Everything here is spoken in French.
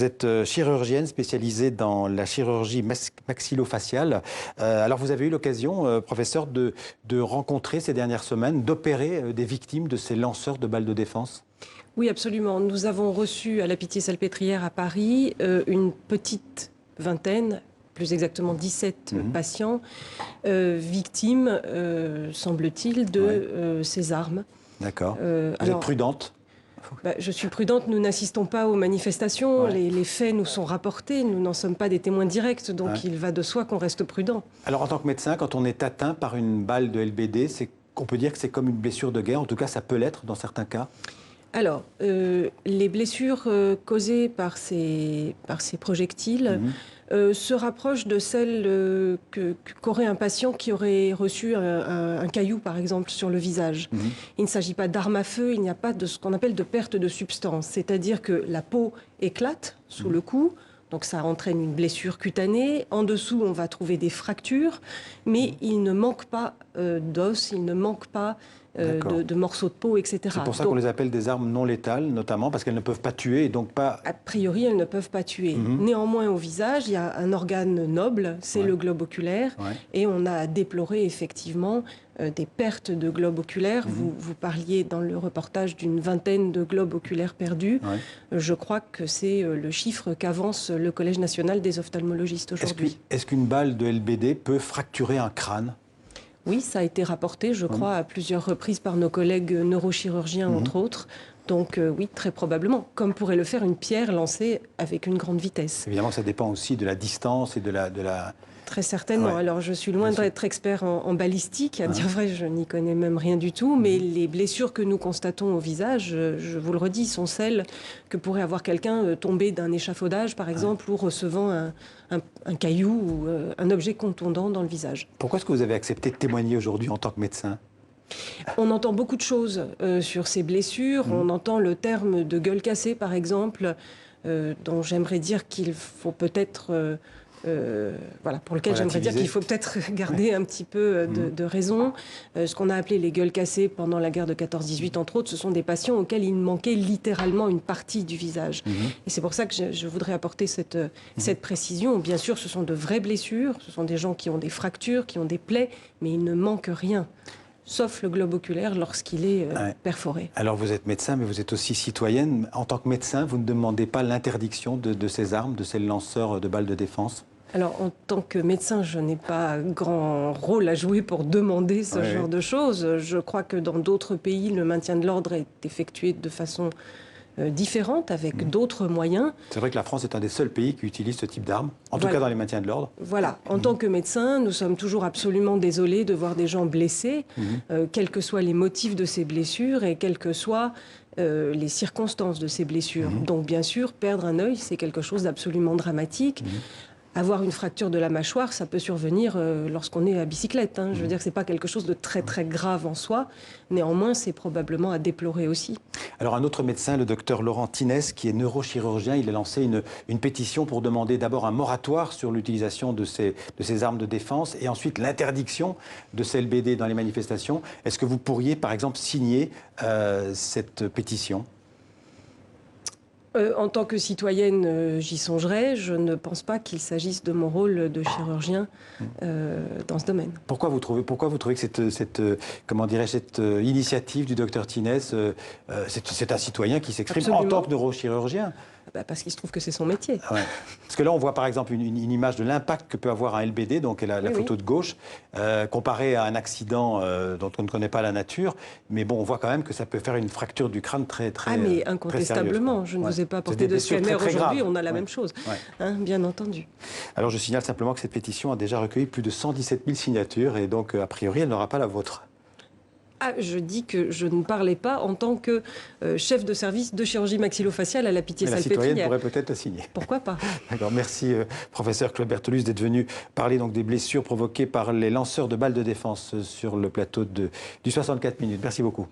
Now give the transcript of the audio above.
Vous êtes chirurgienne spécialisée dans la chirurgie maxillofaciale. Alors vous avez eu l'occasion, professeur, de rencontrer ces dernières semaines, d'opérer des victimes de ces lanceurs de balles de défense? Oui, absolument. Nous avons reçu à la Pitié-Salpêtrière à Paris une petite vingtaine, plus exactement 17 patients, victimes, semble-t-il, de ces armes. D'accord. Vous êtes prudente? Je suis prudente, nous n'assistons pas aux manifestations, Ouais. les faits nous sont rapportés, nous n'en sommes pas des témoins directs, donc il va de soi qu'on reste prudent. Alors en tant que médecin, quand on est atteint par une balle de LBD, on peut dire que c'est comme une blessure de guerre, en tout cas ça peut l'être dans certains cas? Alors, les blessures causées par ces projectiles se rapprochent de celles qu'aurait un patient qui aurait reçu un caillou, par exemple, sur le visage. Il ne s'agit pas d'arme à feu, il n'y a pas de ce qu'on appelle de perte de substance. C'est-à-dire que la peau éclate sous le coup, donc ça entraîne une blessure cutanée. En dessous, on va trouver des fractures, mais il ne manque pas d'os, il ne manque pas de morceaux de peau, etc. C'est pour ça qu'on les appelle des armes non létales, notamment parce qu'elles ne peuvent pas tuer et donc pas... A priori, elles ne peuvent pas tuer. Néanmoins, au visage, il y a un organe noble, c'est le globe oculaire, et on a déploré effectivement des pertes de globes oculaires. Vous parliez dans le reportage d'une vingtaine de globes oculaires perdus. Je crois que c'est le chiffre qu'avance le Collège national des ophtalmologistes aujourd'hui. Est-ce qu'une balle de LBD peut fracturer un crâne? Oui, ça a été rapporté, je crois, à plusieurs reprises par nos collègues neurochirurgiens, entre autres. Donc oui, très probablement, comme pourrait le faire une pierre lancée avec une grande vitesse. Évidemment, ça dépend aussi de la distance et de la... Très certainement. Alors, je suis loin d'être expert en balistique. À dire vrai, je n'y connais même rien du tout. Mais les blessures que nous constatons au visage, je vous le redis, sont celles que pourrait avoir quelqu'un tombé d'un échafaudage, par exemple, ou recevant un caillou ou un objet contondant dans le visage. Pourquoi est-ce que vous avez accepté de témoigner aujourd'hui en tant que médecin? On entend beaucoup de choses sur ces blessures. On entend le terme de gueule cassée, par exemple, dont j'aimerais dire qu'il faut peut-être... voilà, pour lequel j'aimerais dire qu'il faut peut-être garder un petit peu de raison. Ce qu'on a appelé les gueules cassées pendant la guerre de 14-18, entre autres, ce sont des patients auxquels il manquait littéralement une partie du visage. Et c'est pour ça que je voudrais apporter cette précision. Bien sûr, ce sont de vraies blessures, ce sont des gens qui ont des fractures, qui ont des plaies, mais il ne manque rien, sauf le globe oculaire lorsqu'il est perforé. Alors vous êtes médecin, mais vous êtes aussi citoyenne. En tant que médecin, vous ne demandez pas l'interdiction de ces armes, de ces lanceurs de balles de défense? Alors, en tant que médecin, je n'ai pas grand rôle à jouer pour demander ce genre de choses. Je crois que dans d'autres pays, le maintien de l'ordre est effectué de façon différente, avec d'autres moyens. C'est vrai que la France est un des seuls pays qui utilise ce type d'armes, en tout cas dans les maintiens de l'ordre. Voilà. En tant que médecin, nous sommes toujours absolument désolés de voir des gens blessés, quels que soient les motifs de ces blessures et quelles que soient les circonstances de ces blessures. Donc, bien sûr, perdre un œil, c'est quelque chose d'absolument dramatique. Avoir une fracture de la mâchoire, ça peut survenir lorsqu'on est à bicyclette. Je veux dire que ce n'est pas quelque chose de très très grave en soi. Néanmoins, c'est probablement à déplorer aussi. Alors un autre médecin, le docteur Laurent Tinès, qui est neurochirurgien, il a lancé une pétition pour demander d'abord un moratoire sur l'utilisation de ces armes de défense et ensuite l'interdiction de ces LBD dans les manifestations. Est-ce que vous pourriez par exemple signer cette pétition ? En tant que citoyenne, j'y songerai. Je ne pense pas qu'il s'agisse de mon rôle de chirurgien dans ce domaine. Pourquoi vous trouvez que cette initiative du docteur Tinès, c'est un citoyen qui s'exprime en tant que neurochirurgien? Parce qu'il se trouve que c'est son métier. Parce que là, on voit par exemple une image de l'impact que peut avoir un LBD, donc la photo de gauche, comparée à un accident dont on ne connaît pas la nature. Mais bon, on voit quand même que ça peut faire une fracture du crâne très mais incontestablement. Je ne vous ai pas apporté de scanner aujourd'hui, on a la même chose, bien entendu. Alors je signale simplement que cette pétition a déjà recueilli plus de 117 000 signatures et donc a priori, elle n'aura pas la vôtre. Je dis que je ne parlais pas en tant que chef de service de chirurgie maxillofaciale à la Pitié-Salpêtrière. La citoyenne pourrait peut-être la signer. Pourquoi pas? D'accord, merci professeur Claude Bertolus d'être venu parler donc des blessures provoquées par les lanceurs de balles de défense sur le plateau du 64 minutes. Merci beaucoup.